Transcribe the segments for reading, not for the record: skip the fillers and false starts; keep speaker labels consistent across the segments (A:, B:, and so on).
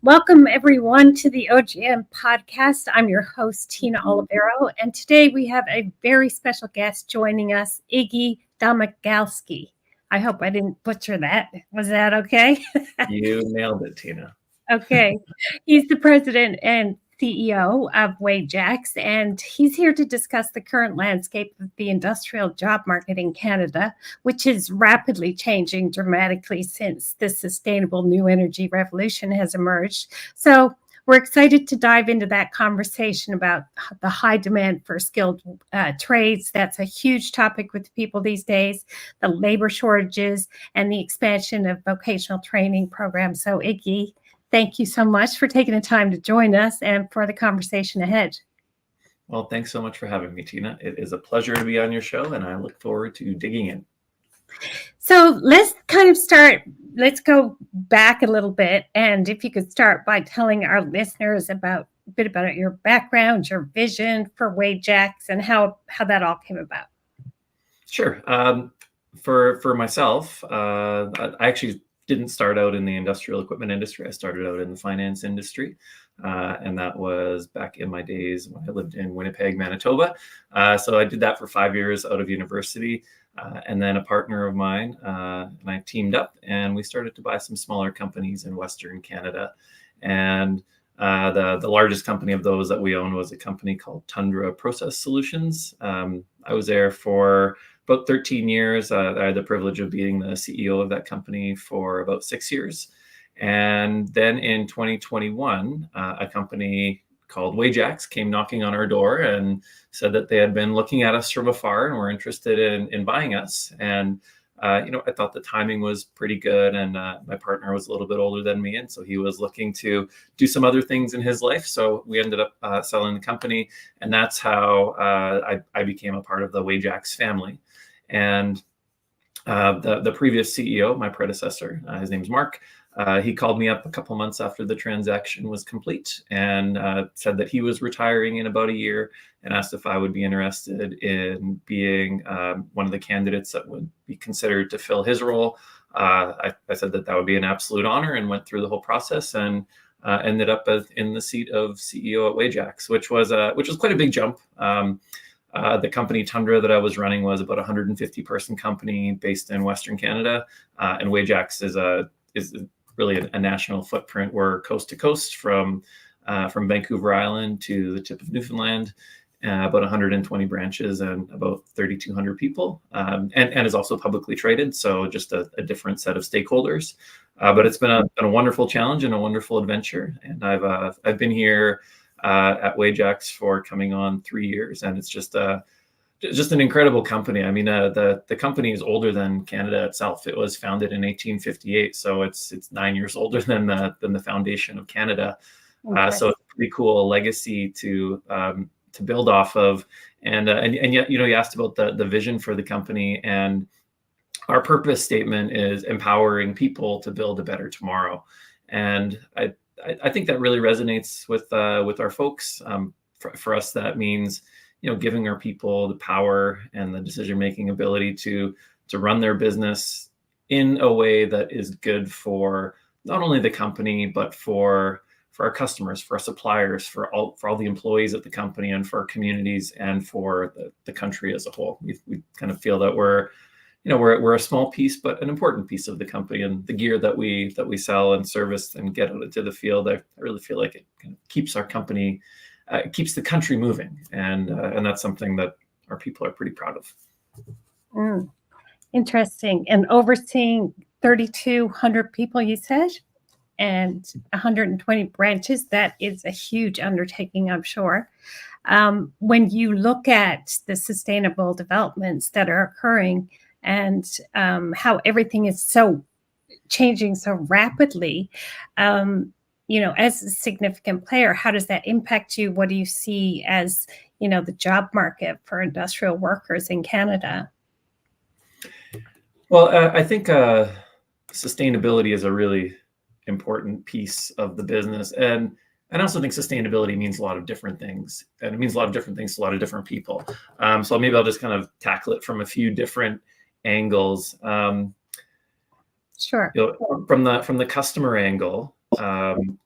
A: Welcome, everyone, to the OGM podcast. I'm your host, Tina Olivero, and today we have a very special guest joining us, Iggy Domaglaski. I hope I didn't butcher that. Was that okay?
B: You nailed it, Tina.
A: Okay. He's the president and CEO of Wajax, and he's here to discuss the current landscape of the industrial job market in Canada, which is rapidly changing dramatically since the sustainable new energy revolution has emerged. So we're excited to dive into that conversation about the high demand for skilled trades. That's a huge topic with people these days, the labor shortages, and the expansion of vocational training programs. So, Iggy, thank you so much for taking the time to join us and for the conversation ahead.
B: Well, thanks so much for having me, Tina. It is a pleasure to be on your show, and I look forward to digging in.
A: So let's kind of start. Let's go back a little bit. And if you could start by telling our listeners a bit about your background, your vision for Wajax, and how that all came about.
B: Sure. For myself, I actually didn't start out in the industrial equipment industry. I started out in the finance industry, and that was back in my days when I lived in Winnipeg, Manitoba. So I did that for 5 years out of university, and then a partner of mine and I teamed up, and we started to buy some smaller companies in Western Canada. And the largest company of those that we owned was a company called Tundra Process Solutions. I was there for about 13 years. I had the privilege of being the CEO of that company for about 6 years. And then in 2021, a company called Wajax came knocking on our door and said that they had been looking at us from afar and were interested in buying us. And I thought the timing was pretty good, and my partner was a little bit older than me, and so he was looking to do some other things in his life. So we ended up selling the company, and that's how I became a part of the Wajax family. And the previous CEO, my predecessor, his name's Mark, he called me up a couple months after the transaction was complete and said that he was retiring in about a year, and asked if I would be interested in being one of the candidates that would be considered to fill his role. I said that would be an absolute honor, and went through the whole process and ended up in the seat of CEO at Wajax, which was quite a big jump. The company Tundra that I was running was about a 150-person company based in Western Canada, and Wajax is really a national footprint. We're coast to coast from Vancouver Island to the tip of Newfoundland, about 120 branches and about 3,200 people, and is also publicly traded. So just a different set of stakeholders. But it's been a wonderful challenge and a wonderful adventure. And I've been here at Wajax for coming on 3 years, and it's just an incredible company. I mean, the company is older than Canada itself. It was founded in 1858, so it's 9 years older than the foundation of Canada. Okay. So it's a pretty cool legacy to build off of. And yet, you asked about the vision for the company, and our purpose statement is empowering people to build a better tomorrow. And I think that really resonates with our folks. For us, that means giving our people the power and the decision-making ability to run their business in a way that is good for not only the company, but for our customers, for our suppliers, for all the employees at the company, and for our communities, and for the country as a whole. We kind of feel that we're a small piece, but an important piece of the company, and the gear that we sell and service and get out into the field. I really feel like it kind of keeps our company, keeps the country moving, and that's something that our people are pretty proud of.
A: Interesting. And overseeing 3,200 people, you said, and 120 branches. That is a huge undertaking, I'm sure. When you look at the sustainable developments that are occurring, and how everything is so changing so rapidly, as a significant player, how does that impact you? What do you see as, the job market for industrial workers in Canada?
B: Well, I think sustainability is a really important piece of the business. And I also think sustainability means a lot of different things, and it means a lot of different things to a lot of different people. So maybe I'll just kind of tackle it from a few different angles.
A: Sure.
B: From the customer angle,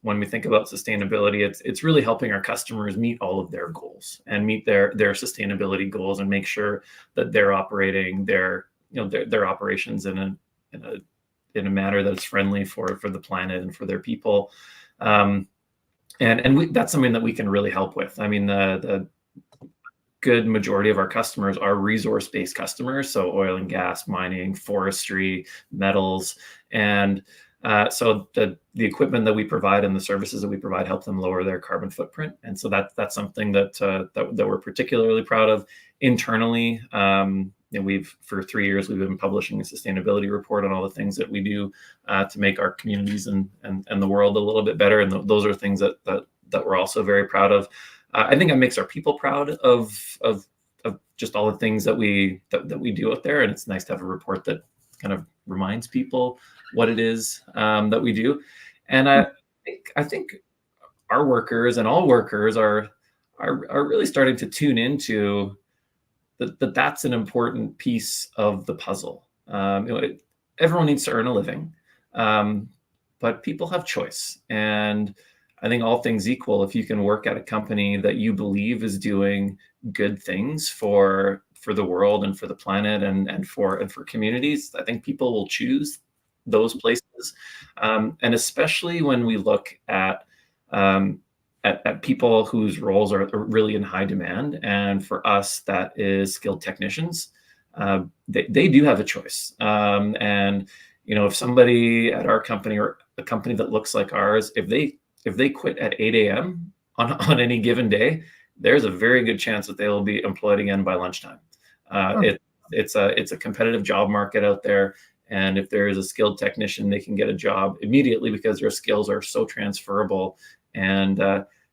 B: when we think about sustainability, it's really helping our customers meet all of their goals and meet their sustainability goals, and make sure that they're operating their operations in a manner that's friendly for the planet and for their people. That's something that we can really help with. I mean, the good majority of our customers are resource-based customers, so oil and gas, mining, forestry, metals, and so the equipment that we provide and the services that we provide help them lower their carbon footprint. And so that's something that we're particularly proud of internally. For 3 years we've been publishing a sustainability report on all the things that we do to make our communities and the world a little bit better. And those are things that we're also very proud of. I think it makes our people proud of just all the things that we do out there, and it's nice to have a report that kind of reminds people what it is that we do. And I think our workers and all workers are really starting to tune into that's an important piece of the puzzle. Everyone needs to earn a living, but people have choice. And I think all things equal, if you can work at a company that you believe is doing good things for the world and for the planet and for communities, I think people will choose those places. And especially when we look at people whose roles are really in high demand, and for us, that is skilled technicians. They do have a choice. And if somebody at our company or a company that looks like ours, if they quit at 8 a.m. on any given day, there's a very good chance that they will be employed again by lunchtime. It's a competitive job market out there. And if there is a skilled technician, they can get a job immediately because their skills are so transferable. And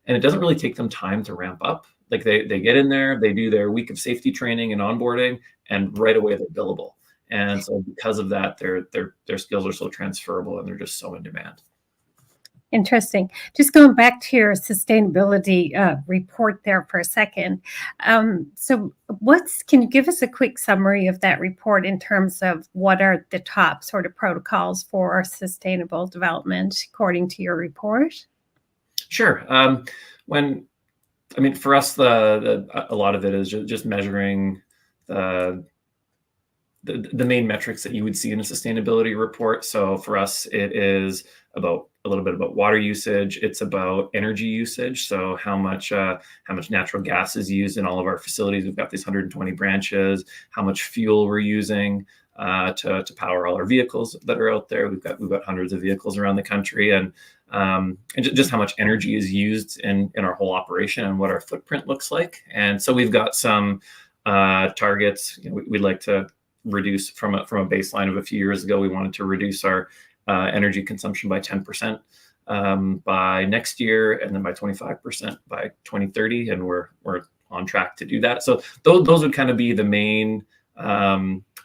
B: it doesn't really take them time to ramp up. Like they get in there, they do their week of safety training and onboarding, and right away they're billable. And so because of that, their skills are so transferable and they're just so in demand.
A: Interesting. Just going back to your sustainability report there for a second. So can you give us a quick summary of that report in terms of what are the top sort of protocols for sustainable development according to your report?
B: Sure. For us, a lot of it is just measuring the main metrics that you would see in a sustainability report. So for us, it is a little bit about water usage. It's about energy usage. So how much natural gas is used in all of our facilities. We've got these 120 branches. How much fuel we're using to power all our vehicles that are out there. We've got hundreds of vehicles around the country, and just how much energy is used in our whole operation and what our footprint looks like. And so we've got some targets. We'd like to reduce from a baseline of a few years ago. We wanted to reduce our energy consumption by 10% by next year, and then by 25% by 2030, and we're on track to do that. So those would kind of be the main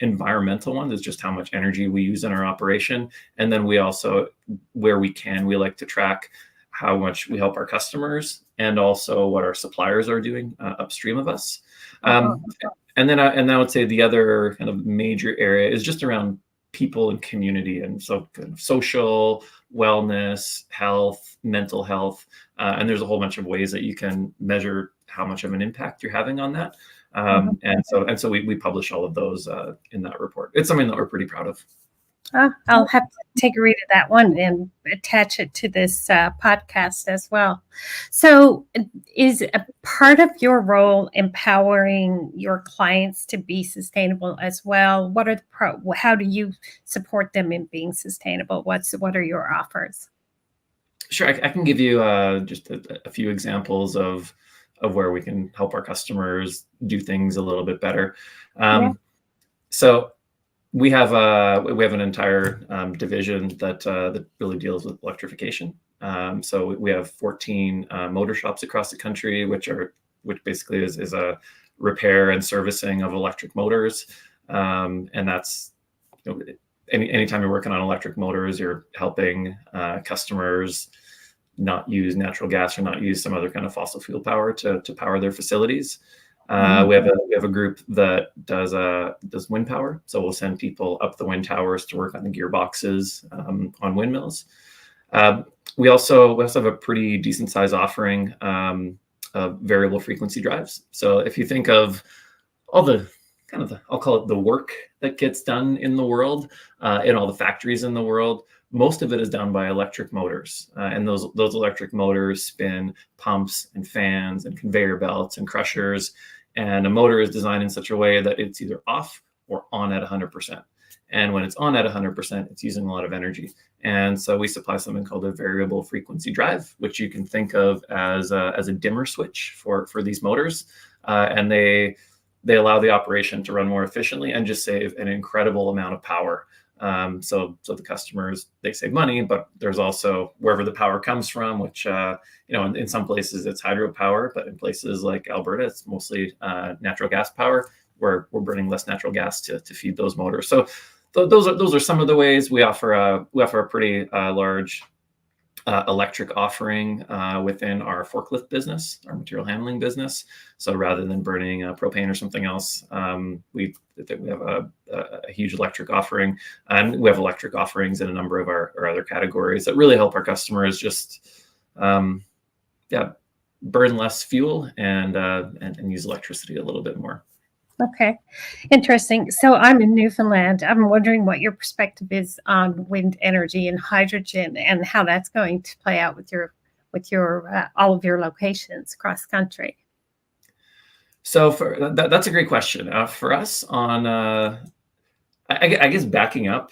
B: environmental ones, is just how much energy we use in our operation. And then we also, where we can, we like to track how much we help our customers and also what our suppliers are doing upstream of us. And then I would say the other kind of major area is just around people and community, and so kind of social wellness, health, mental health, and there's a whole bunch of ways that you can measure how much of an impact you're having on that. And so we publish all of those in that report. It's something that we're pretty proud of.
A: I'll have to take a read of that one and attach it to this podcast as well. So is a part of your role empowering your clients to be sustainable as well? What are how do you support them in being sustainable? What are your offers?
B: Sure. I can give you just a few examples of where we can help our customers do things a little bit better. So we have an entire division that really deals with electrification. So we have 14 motor shops across the country, which basically is a repair and servicing of electric motors. And that's anytime you're working on electric motors, you're helping customers not use natural gas or not use some other kind of fossil fuel power to power their facilities. We have a group that does wind power, so we'll send people up the wind towers to work on the gearboxes on windmills. We also have a pretty decent size offering of variable frequency drives. So if you think of all the I'll call it the work that gets done in the world, in all the factories in the world, most of it is done by electric motors. And those electric motors spin pumps and fans and conveyor belts and crushers. And a motor is designed in such a way that it's either off or on at 100%. And when it's on at 100%, it's using a lot of energy. And so we supply something called a variable frequency drive, which you can think of as a dimmer switch for these motors. And they allow the operation to run more efficiently and just save an incredible amount of power. So the customers, they save money, but there's also wherever the power comes from, which, in some places it's hydropower, but in places like Alberta, it's mostly natural gas power, where we're burning less natural gas to feed those motors. So those are some of the ways we offer a pretty large electric offering within our forklift business, our material handling business. So rather than burning propane or something else, we have a huge electric offering, and we have electric offerings in a number of our other categories that really help our customers just burn less fuel and use electricity a little bit more.
A: Okay, interesting. So I'm in Newfoundland. I'm wondering what your perspective is on wind energy and hydrogen, and how that's going to play out with your all of your locations across country.
B: So that's a great question. For us, I guess backing up,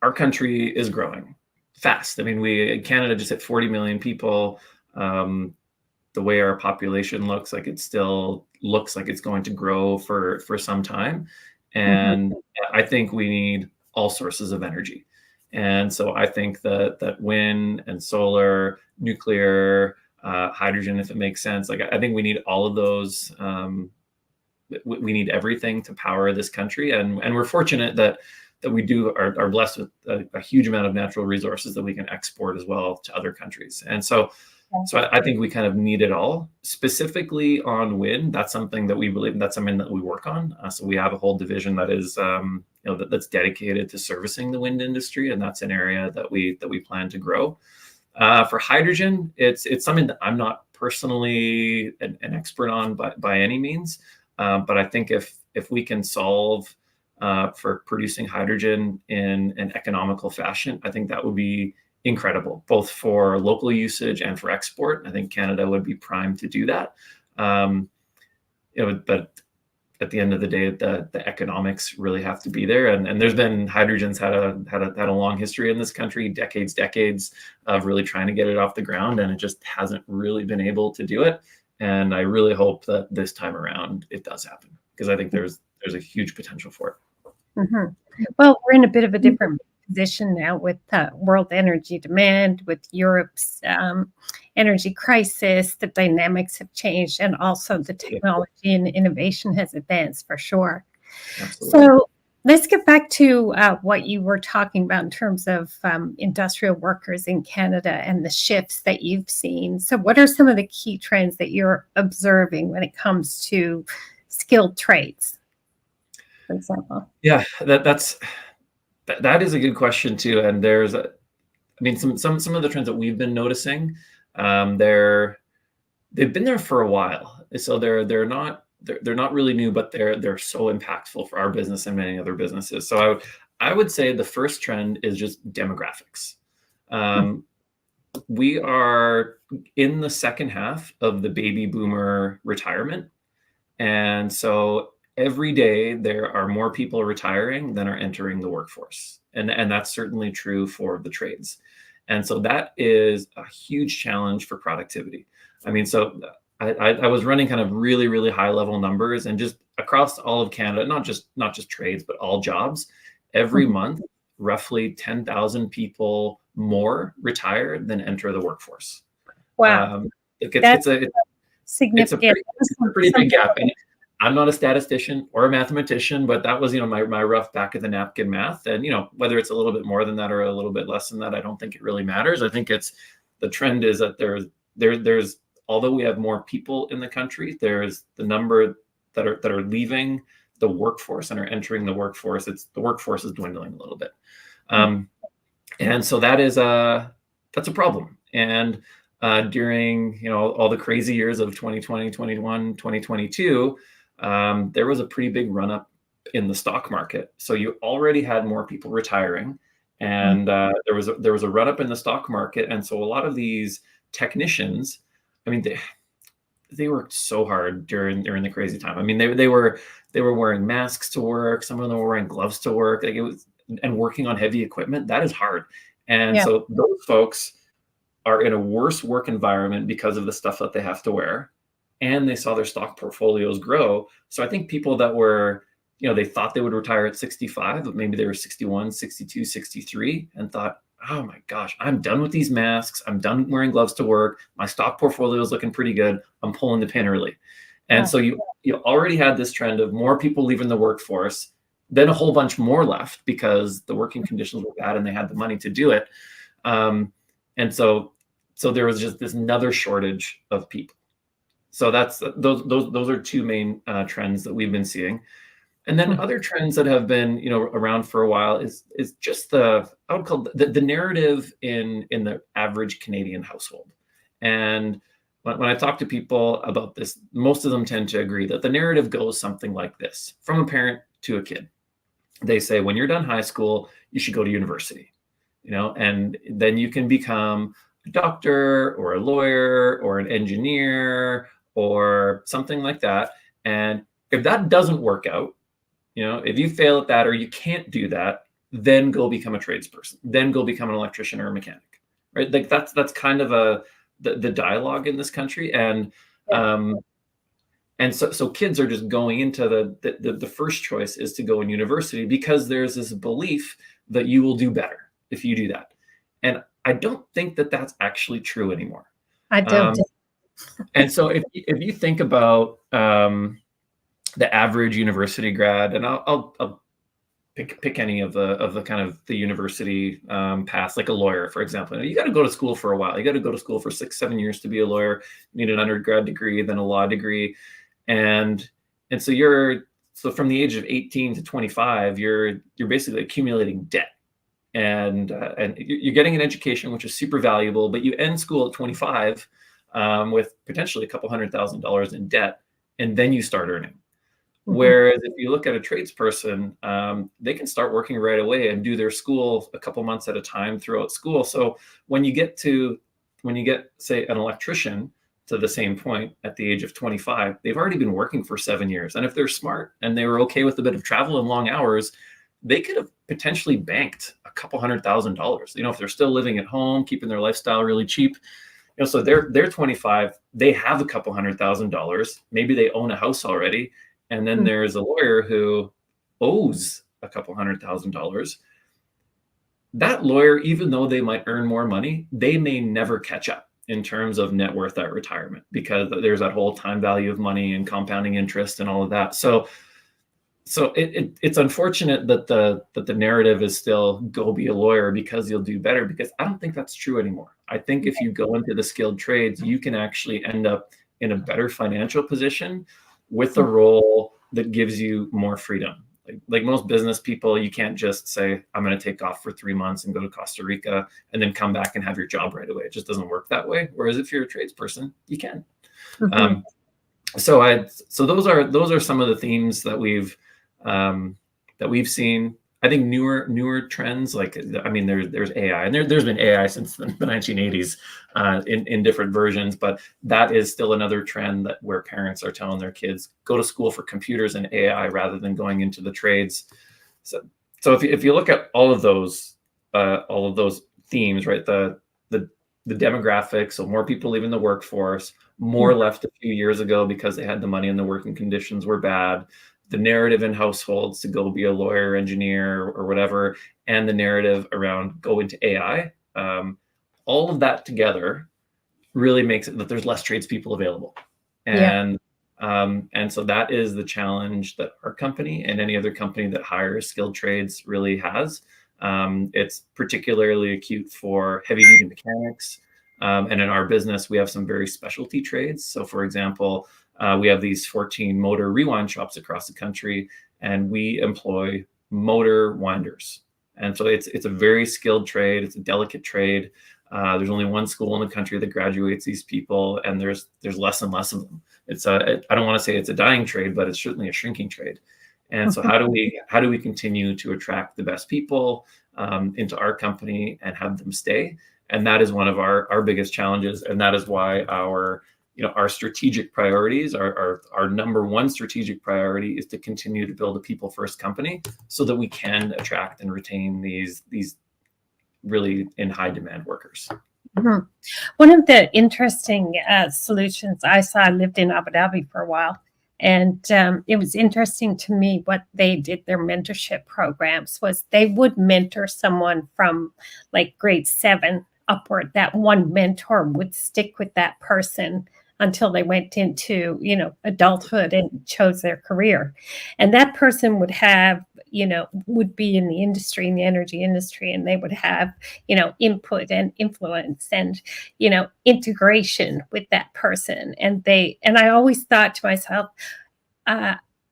B: our country is growing fast. I mean, Canada just hit 40 million people. The way our population looks like it still looks like it's going to grow for some time. And I think we need all sources of energy. And so I think that wind and solar, nuclear, hydrogen, if it makes sense, like I think we need all of those. We need everything to power this country. And we're fortunate that we are blessed with a huge amount of natural resources that we can export as well to other countries. And so I think we kind of need it all. Specifically on wind, that's something that we believe, that's something that we work on. So we have a whole division that is, that's dedicated to servicing the wind industry, and that's an area that we plan to grow. For hydrogen, it's something that I'm not personally an expert on by any means, but I think if we can solve for producing hydrogen in an economical fashion, I think that would be incredible, both for local usage and for export. I think Canada would be primed to do that. But at the end of the day, the economics really have to be there. And there's been hydrogen's had a long history in this country, decades of really trying to get it off the ground, and it just hasn't really been able to do it. And I really hope that this time around it does happen, because I think there's a huge potential for it.
A: Well, we're in a bit of a different position now with world energy demand, with Europe's energy crisis. The dynamics have changed, and also the technology and innovation has advanced for sure. Absolutely. So let's get back to what you were talking about in terms of industrial workers in Canada and the shifts that you've seen. So what are some of the key trends that you're observing when it comes to skilled trades, for example?
B: Yeah, that is a good question too. And there's, some of the trends that we've been noticing, they've been there for a while. So they're not really new, but they're so impactful for our business and many other businesses. So I would say the first trend is just demographics. We are in the second half of the baby boomer retirement, and so every day there are more people retiring than are entering the workforce. And that's certainly true for the trades. And so that is a huge challenge for productivity. I mean, so I was running kind of really, really high level numbers, and just across all of Canada, not just trades, but all jobs, every month, roughly 10,000 people more retire than enter the workforce.
A: Wow.
B: It's a
A: significant.
B: It's a pretty big gap. And I'm not a statistician or a mathematician, but that was, my rough back of the napkin math. And, whether it's a little bit more than that or a little bit less than that, I don't think it really matters. I think the trend is that there's, although we have more people in the country, there's the number that are leaving the workforce and are entering the workforce. The workforce is dwindling a little bit. And so that that's a problem. And during all the crazy years of 2020, 21, 2022, there was a pretty big run up in the stock market. So you already had more people retiring, and there was a run up in the stock market, and so a lot of these technicians, I mean, they worked so hard during the crazy time. I mean, they were wearing masks to work. Some of them were wearing gloves to work. Like, it was, and working on heavy equipment, that is hard. And so those folks are in a worse work environment because of the stuff that they have to wear, and they saw their stock portfolios grow. So I think people that were, they thought they would retire at 65, but maybe they were 61, 62, 63, and thought, oh my gosh, I'm done with these masks. I'm done wearing gloves to work. My stock portfolio is looking pretty good. I'm pulling the pin early. And so you already had this trend of more people leaving the workforce, then a whole bunch more left because the working conditions were bad and they had the money to do it. And so there was just this another shortage of people. So that's those are two main trends that we've been seeing. And then other trends that have been around for a while is just I would call the narrative in the average Canadian household. And when I talk to people about this, most of them tend to agree that the narrative goes something like this from a parent to a kid. They say, when you're done high school, you should go to university, and then you can become a doctor or a lawyer or an engineer or something like that. And if that doesn't work out, if you fail at that or you can't do that, then go become a tradesperson, then go become an electrician or a mechanic, right? Like that's kind of the dialogue in this country. And so kids are just going into the first choice is to go in university because there's this belief that you will do better if you do that. And I don't think that that's actually true anymore.
A: I don't.
B: And so if you think about the average university grad, and I'll pick any of the kind of the university paths, like a lawyer, for example. You got to go to school for a while. You got to go to school for 6-7 years to be a lawyer. You need an undergrad degree, then a law degree, and so from the age of 18 to 25, you're basically accumulating debt, and you're getting an education, which is super valuable, but you end school at 25 with potentially $200,000 in debt, and then you start earning. Whereas if you look at a tradesperson, they can start working right away and do their school a couple months at a time throughout school. So when you get, say, an electrician to the same point at the age of 25, they've already been working for 7 years. And if they're smart and they were okay with a bit of travel and long hours, they could have potentially banked $200,000. If they're still living at home, keeping their lifestyle really cheap. So they're 25, they have $200,000. Maybe they own a house already. And then there's a lawyer who owes $200,000. That lawyer, even though they might earn more money, they may never catch up in terms of net worth at retirement because there's that whole time value of money and compounding interest and all of that. So it's unfortunate that the narrative is still go be a lawyer because you'll do better, because I don't think that's true anymore. I think if you go into the skilled trades, you can actually end up in a better financial position with a role that gives you more freedom. Like most business people, you can't just say, I'm going to take off for 3 months and go to Costa Rica and then come back and have your job right away. It just doesn't work that way. Whereas if you're a tradesperson, you can. So those are some of the themes that we've seen. I think newer trends, there's AI, and there's been AI since the 1980s in different versions, but that is still another trend where parents are telling their kids, go to school for computers and AI rather than going into the trades. So if you look at all of those themes, right, the demographics, so more people leaving the workforce, more left a few years ago because they had the money and the working conditions were bad. The narrative in households to go be a lawyer, engineer, or whatever, and the narrative around go into AI, all of that together really makes it that there's less tradespeople available. And so that is the challenge that our company and any other company that hires skilled trades really has. It's particularly acute for heavy-duty mechanics. And in our business, we have some very specialty trades. So for example, we have these 14 motor rewind shops across the country, and we employ motor winders. And so it's a very skilled trade. It's a delicate trade. There's only one school in the country that graduates these people, and there's less and less of them. I don't want to say it's a dying trade, but it's certainly a shrinking trade. And so how do we continue to attract the best people into our company and have them stay? And that is one of our biggest challenges. And that is why our strategic priorities, our number one strategic priority is to continue to build a people first company so that we can attract and retain these really in high demand workers.
A: Mm-hmm. One of the interesting solutions I saw, I lived in Abu Dhabi for a while, and it was interesting to me what they did. Their mentorship programs was they would mentor someone from like grade 7 upward. That one mentor would stick with that person until they went into, adulthood and chose their career. And that person would have, would be in the industry, in the energy industry, and they would have, input and influence and, integration with that person. And I always thought to myself,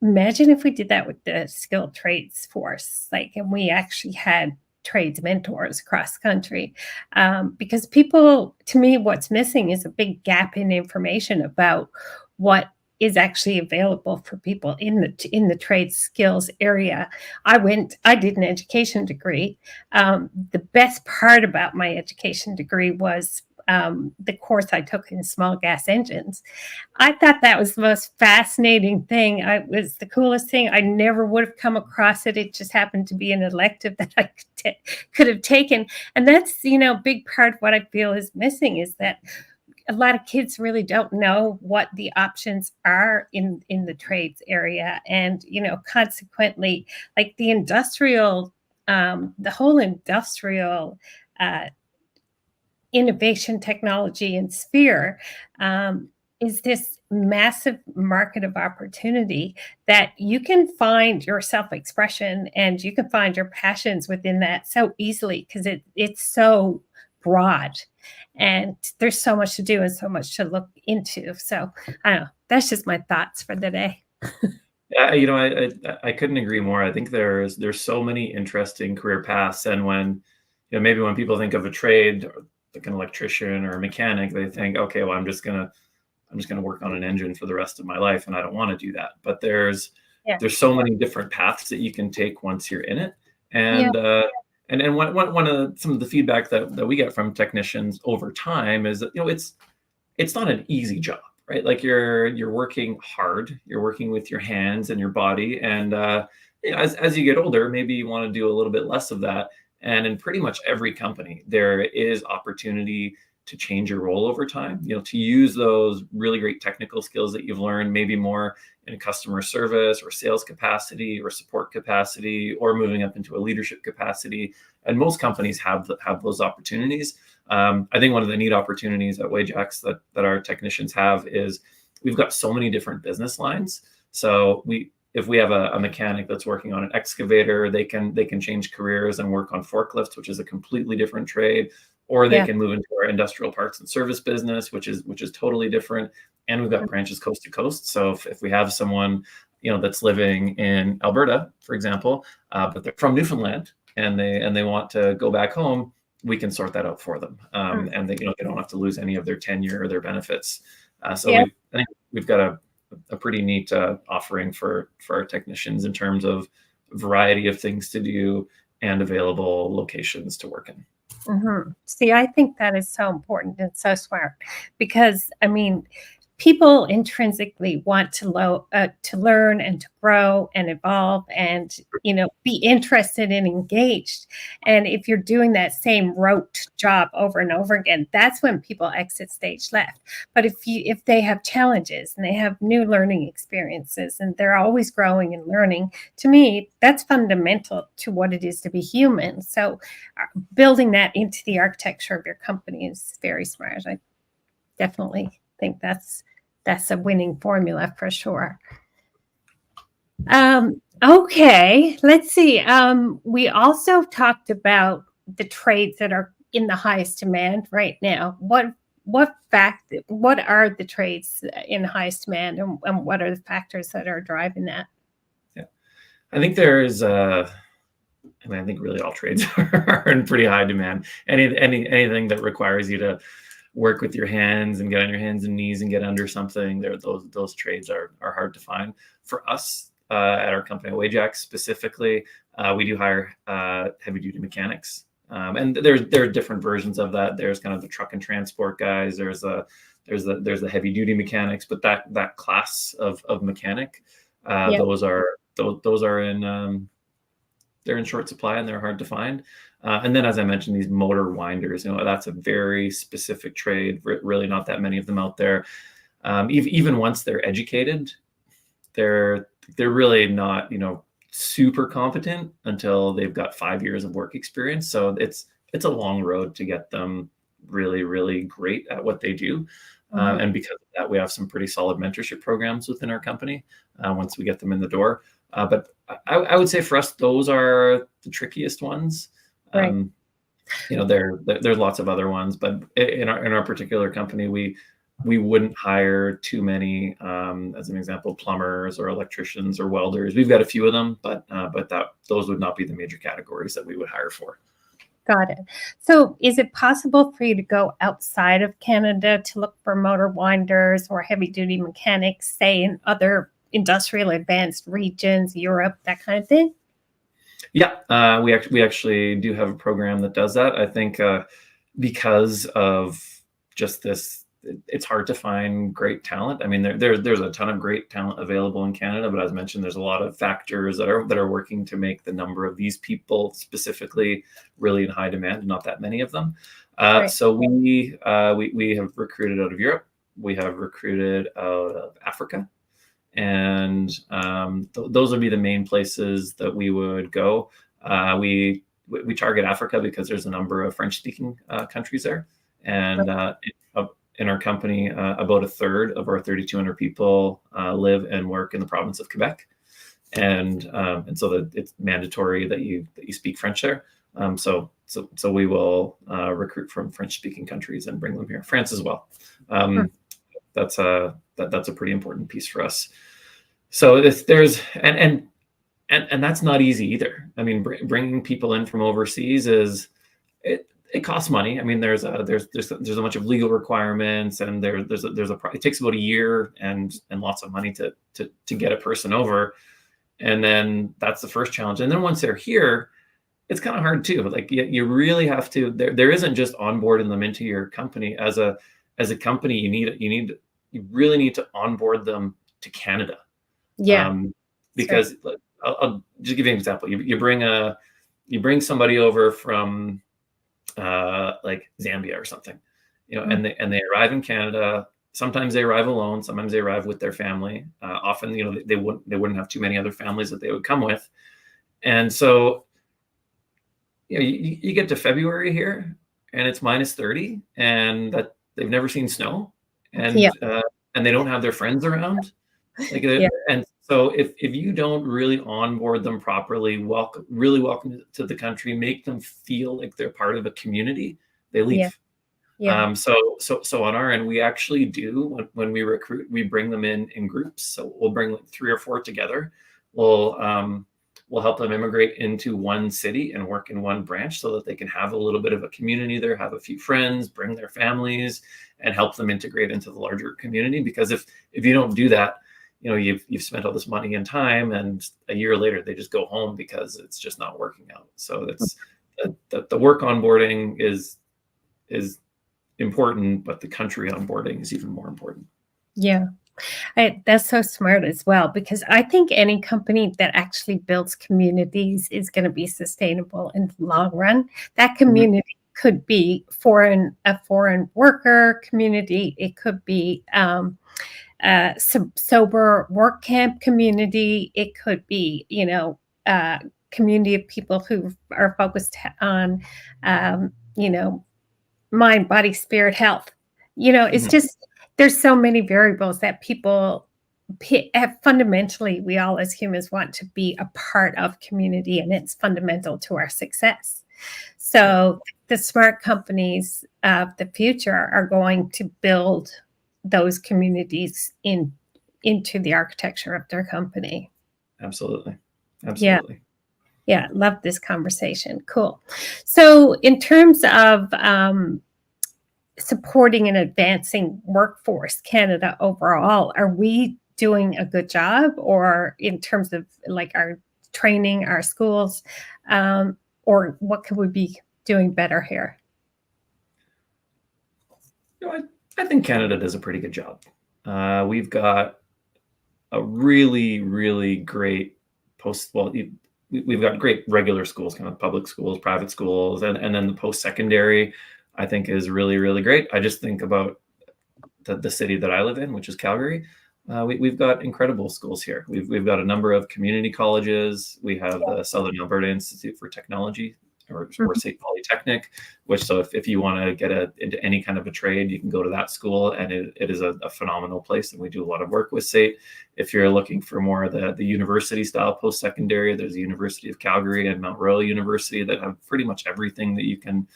A: imagine if we did that with the skilled trades force, and we actually had trades mentors across the country, because people, to me, what's missing is a big gap in information about what is actually available for people in the trade skills area. I did an education degree. The best part about my education degree was the course I took in small gas engines. I thought that was the most fascinating thing. It was the coolest thing. I never would have come across it. It just happened to be an elective that I could have taken. And that's, a big part of what I feel is missing, is that a lot of kids really don't know what the options are in the trades area. And, consequently, like the whole industrial innovation technology and sphere is this massive market of opportunity that you can find your self-expression and you can find your passions within that so easily, because it's so broad and there's so much to do and so much to look into. So I don't know, that's just my thoughts for the day.
B: Yeah, I couldn't agree more. I think there's so many interesting career paths, and when maybe when people think of a trade, like an electrician or a mechanic, they think, okay, well, I'm just gonna work on an engine for the rest of my life, and I don't want to do that. But there's so many different paths that you can take once you're in it, and and one of some of the feedback that we get from technicians over time is that it's not an easy job, right? Like you're working hard, you're working with your hands and your body, and as you get older, maybe you want to do a little bit less of that. And in pretty much every company, there is opportunity to change your role over time, to use those really great technical skills that you've learned, maybe more in customer service or sales capacity or support capacity, or moving up into a leadership capacity. And most companies have those opportunities. I think one of the neat opportunities at Wajax that our technicians have is we've got so many different business lines. So if we have a mechanic that's working on an excavator, they can change careers and work on forklifts, which is a completely different trade, or they can move into our industrial parts and service business, which is totally different. And we've got branches coast to coast. So if we have someone that's living in Alberta, for example, but they're from Newfoundland and they want to go back home, we can sort that out for them, and they don't have to lose any of their tenure or their benefits. I think we've got a pretty neat offering for our technicians in terms of variety of things to do and available locations to work in.
A: Mm-hmm. See, I think that is so important and so smart, because people intrinsically want to learn and to grow and evolve and be interested and engaged. And if you're doing that same rote job over and over again, that's when people exit stage left. But if they have challenges and they have new learning experiences and they're always growing and learning, to me, that's fundamental to what it is to be human. So building that into the architecture of your company is very smart. I definitely think that's a winning formula for sure. Okay, let's see. We also talked about the trades that are in the highest demand right now. What are the trades in highest demand, and what are the factors that are driving that?
B: Yeah, I think there's I mean, I think really all trades are in pretty high demand. Anything that requires you to work with your hands and get on your hands and knees and get under something, those trades are hard to find. For us at our company, Wajax specifically, we do hire heavy duty mechanics, and there are different versions of that. There's kind of the truck and transport guys. There's the heavy duty mechanics, but that class of mechanic,
A: Yeah.
B: those are in they're in short supply and they're hard to find. And then, as I mentioned, these motor winders, that's a very specific trade. Really, not that many of them out there. Even once they're educated, they're really not, super competent until they've got 5 years of work experience. So it's a long road to get them really, really great at what they do. And because of that, we have some pretty solid mentorship programs within our company once we get them in the door. But I would say for us, those are the trickiest ones.
A: Right.
B: There's lots of other ones, but in our particular company, we wouldn't hire too many, as an example, plumbers or electricians or welders. We've got a few of them, but those would not be the major categories that we would hire for.
A: Got it. So is it possible for you to go outside of Canada to look for motor winders or heavy duty mechanics, say in other industrial advanced regions, Europe, that kind of thing?
B: Yeah, we actually do have a program that does that. I think because of just this, it's hard to find great talent. I mean, there's a ton of great talent available in Canada, but as mentioned, there's a lot of factors that are working to make the number of these people specifically really in high demand, and not that many of them.
A: Right.
B: So we have recruited out of Europe. We have recruited out of Africa. And those would be the main places that we would go. We target Africa because there's a number of French-speaking countries there, and in our company, about a third of our 3,200 people live and work in the province of Quebec, and so that it's mandatory that you speak French there. So we will recruit from French-speaking countries and bring them here. France as well. That's a pretty important piece for us. So there's and that's not easy either. I mean, bringing people in from overseas it costs money. I mean, there's a bunch of legal requirements, and it takes about a year and lots of money to get a person over, and then that's the first challenge. And then once they're here, it's kind of hard too. Like you really have to. There isn't just onboarding them into your company. As a company, you really need to onboard them to Canada.
A: Yeah.
B: Because I'll just give you an example. You bring somebody over from like Zambia or something, and they arrive in Canada. Sometimes they arrive alone. Sometimes they arrive with their family. Often, they wouldn't have too many other families that they would come with. And so, you get to February here, and it's -30, and that they've never seen snow, and they don't have their friends around. And so if you don't really onboard them properly, welcome to the country, make them feel like they're part of a community, they leave. So on our end, we actually do, when we recruit, we bring them in groups. So we'll bring 3 or 4 together. We'll help them immigrate into one city and work in one branch so that they can have a little bit of a community there, have a few friends, bring their families, and help them integrate into the larger community. Because if you don't do that, you've spent all this money and time, and a year later they just go home because it's just not working out. So that's the work onboarding is important, but the country onboarding is even more important.
A: Yeah. That's so smart as well, because I think any company that actually builds communities is going to be sustainable in the long run. That community could be a foreign worker community. It could be some sober work camp community. It could be, community of people who are focused on, mind, body, spirit, health. It's just, there's so many variables that people fundamentally, we all as humans want to be a part of community, and it's fundamental to our success. So the smart companies of the future are going to build those communities into the architecture of their company.
B: Absolutely.
A: Yeah. Yeah, love this conversation. Cool. So, in terms of supporting and advancing workforce Canada overall, are we doing a good job, or in terms of like our training, our schools, or what could we be doing better here?
B: I think Canada does a pretty good job. We've got a really, really great we've got great regular schools, kind of public schools, private schools, and then the post-secondary, I think, is really, really great. I just think about the city that I live in, which is Calgary. We've got incredible schools here. We've got a number of community colleges. We have the Southern Alberta Institute for Technology, or State Polytechnic, which, so if you want to get into any kind of a trade, you can go to that school, and it is a phenomenal place, and we do a lot of work with SAIT. If you're looking for more of the university style post-secondary, there's the University of Calgary and Mount Royal University that have pretty much everything that you can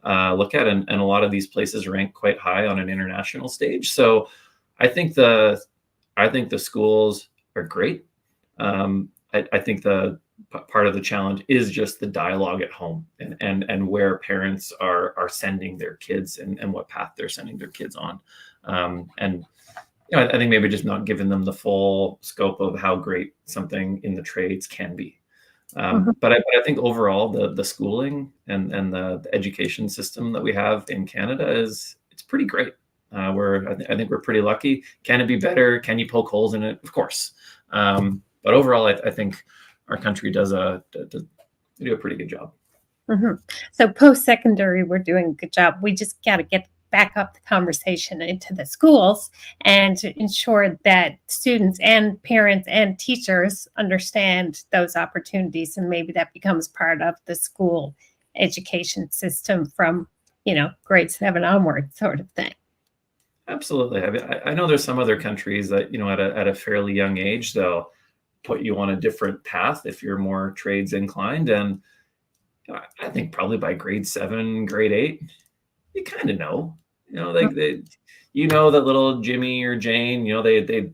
B: look at, and a lot of these places rank quite high on an international stage. So I think the schools are great. I think the part of the challenge is just the dialogue at home, and where parents are sending their kids, and what path they're sending their kids on. And I think maybe just not giving them the full scope of how great something in the trades can be. But I think overall the schooling and the education system that we have in Canada it's pretty great. I think we're pretty lucky. Can it be better? Can you poke holes in it? Of course. But overall, I think our country do a pretty good job.
A: So post-secondary, we're doing a good job. We just got to get back up the conversation into the schools and to ensure that students and parents and teachers understand those opportunities, and maybe that becomes part of the school education system from grade 7 onward, sort of thing.
B: Absolutely. I mean, I know there's some other countries that at a fairly young age they'll put you on a different path if you're more trades inclined, and I think probably by grade 7, grade 8, you kind of know, that little Jimmy or Jane,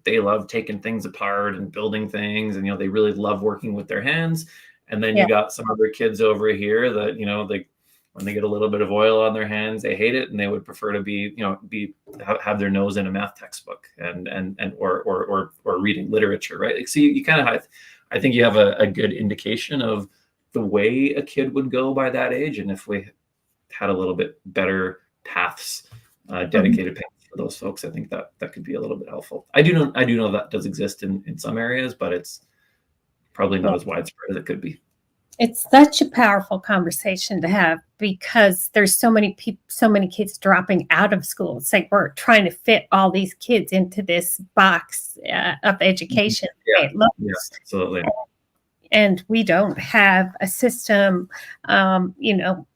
B: they love taking things apart and building things, and they really love working with their hands. And then you got some other kids over here that when they get a little bit of oil on their hands, they hate it, and they would prefer to have their nose in a math textbook or reading literature, right? Like, so you kind of I think you have a good indication of the way a kid would go by that age, and if we had a little bit better paths, dedicated paths for those folks, I think that could be a little bit helpful. I do know that does exist in some areas, but it's probably not as widespread as it could be.
A: It's such a powerful conversation to have, because there's so many kids dropping out of school. It's like we're trying to fit all these kids into this box of education.
B: Yeah, absolutely.
A: And we don't have a system,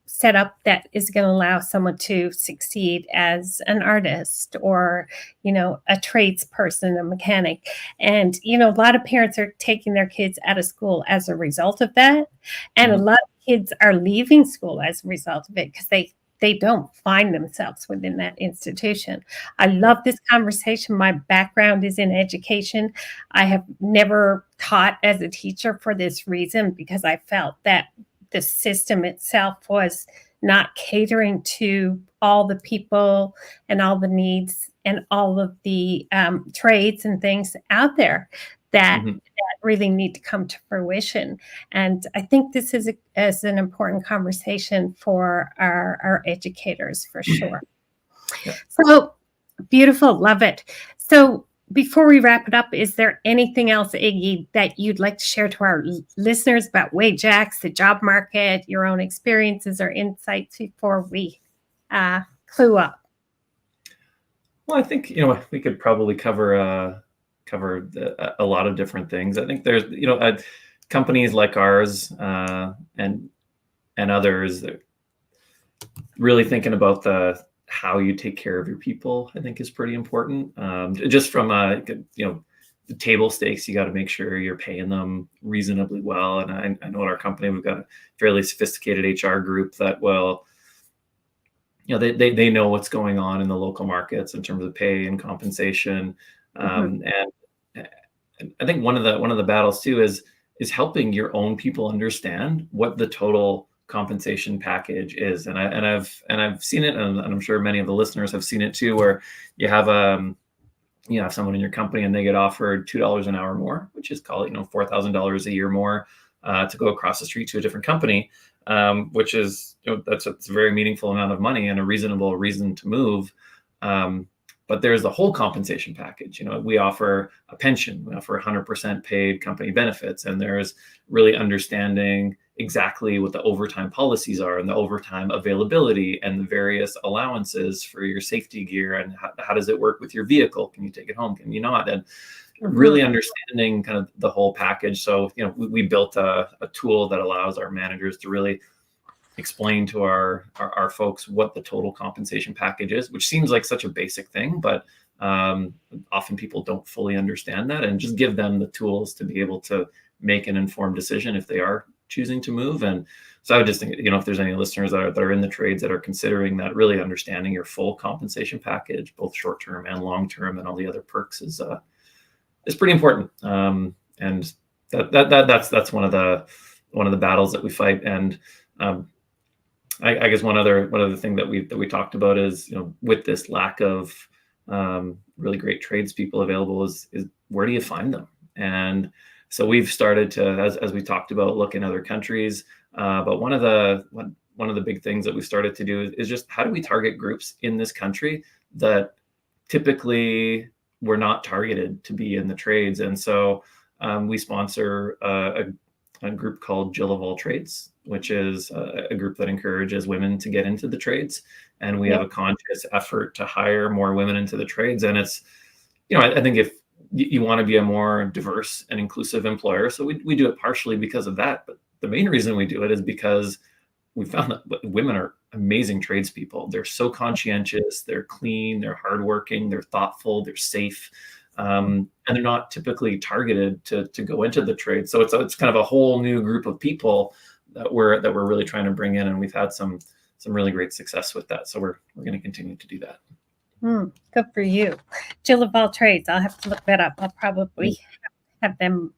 A: set up that is going to allow someone to succeed as an artist, or, a tradesperson, a mechanic. And, a lot of parents are taking their kids out of school as a result of that. And a lot of kids are leaving school as a result of it, because they don't find themselves within that institution. I love this conversation. My background is in education. I have never taught as a teacher for this reason, because I felt that the system itself was not catering to all the people and all the needs and all of the trades and things out there that really need to come to fruition. And I think this is an important conversation for our educators, for sure.
B: Yeah.
A: So beautiful. Love it. So before we wrap it up, is there anything else, Iggy, that you'd like to share to our listeners about Wajax, the job market, your own experiences or insights before we clue up?
B: Well, I think we could probably cover a lot of different things. I think there's companies like ours and others that really thinking about how you take care of your people, I think, is pretty important. Just from the table stakes, you got to make sure you're paying them reasonably well. And I know at our company we've got a fairly sophisticated HR group that will, they know what's going on in the local markets in terms of pay and compensation. And I think one of the battles too is is helping your own people understand what the total compensation package is. And I've seen it, and I'm sure many of the listeners have seen it too, where you have someone in your company and they get offered $2 an hour more, which is called, $4,000 a year more to go across the street to a different company, which is, that's a very meaningful amount of money and a reasonable reason to move. But there's the whole compensation package. We offer a pension, we offer 100% paid company benefits, and there's really understanding exactly what the overtime policies are and the overtime availability and the various allowances for your safety gear, and how does it work with your vehicle? Can you take it home? Can you not? And really understanding kind of the whole package. So, we built a tool that allows our managers to really explain to our folks what the total compensation package is, which seems like such a basic thing, but often people don't fully understand that, and just give them the tools to be able to make an informed decision if they are choosing to move. And so I would just think, if there's any listeners that are in the trades that are considering that, really understanding your full compensation package, both short-term and long-term, and all the other perks is pretty important. And that's one of the battles that we fight. And I guess one other thing that we talked about is, with this lack of really great tradespeople available, is where do you find them? And so we've started to, as we talked about, look in other countries. But one of the big things that we started to do is just, how do we target groups in this country that typically were not targeted to be in the trades? And so we sponsor a group called Jill of All Trades, which is a group that encourages women to get into the trades. And we have a conscious effort to hire more women into the trades. And it's, I think if you want to be a more diverse and inclusive employer, so we do it partially because of that. But the main reason we do it is because we found that women are amazing tradespeople. They're so conscientious, they're clean, they're hardworking, they're thoughtful, they're safe. And they're not typically targeted to go into the trade. So it's kind of a whole new group of people that we're really trying to bring in, and we've had some really great success with that. So we're going to continue to do that.
A: Good for you. Jill of All Trades. I'll have to look that up. I'll probably have them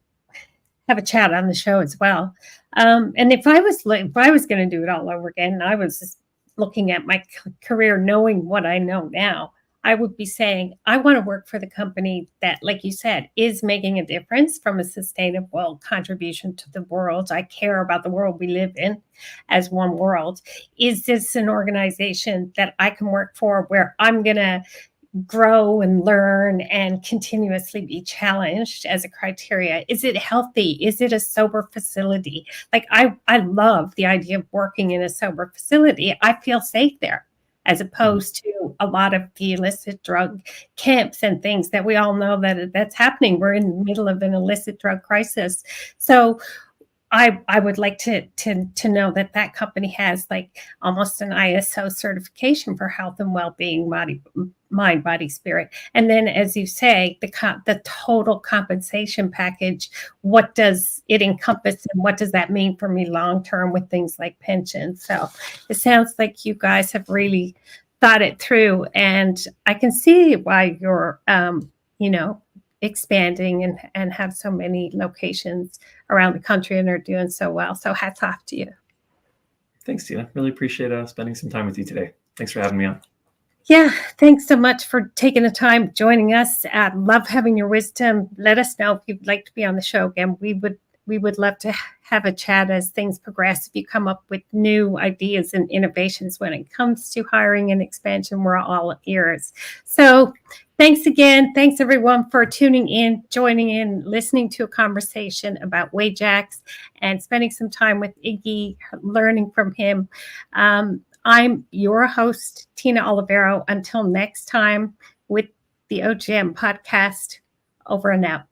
A: have a chat on the show as well. And if I was going to do it all over again, and I was just looking at my career, knowing what I know now, I would be saying, I want to work for the company that, like you said, is making a difference from a sustainable contribution to the world. I care about the world we live in as one world. Is this an organization that I can work for where I'm going to grow and learn and continuously be challenged as a criteria? Is it healthy? Is it a sober facility? Like I love the idea of working in a sober facility. I feel safe there, as opposed to a lot of the illicit drug camps and things that we all know that's happening. We're in the middle of an illicit drug crisis. So I would like to know that company has like almost an ISO certification for health and well-being, mind, body, spirit. And then, as you say, the total compensation package, what does it encompass, and what does that mean for me long-term with things like pensions? So it sounds like you guys have really thought it through, and I can see why you're, expanding and have so many locations around the country and are doing so well. So hats off to you.
B: Thanks, Tina. Really appreciate spending some time with you today. Thanks for having me on.
A: Yeah, thanks so much for taking the time joining us. Love having your wisdom. Let us know if you'd like to be on the show again. We would love to have a chat as things progress. If you come up with new ideas and innovations when it comes to hiring and expansion, we're all ears. So thanks again. Thanks everyone for tuning in, joining in, listening to a conversation about Wajax and spending some time with Iggy, learning from him. I'm your host, Tina Olivero. Until next time with the OGM podcast, over and out.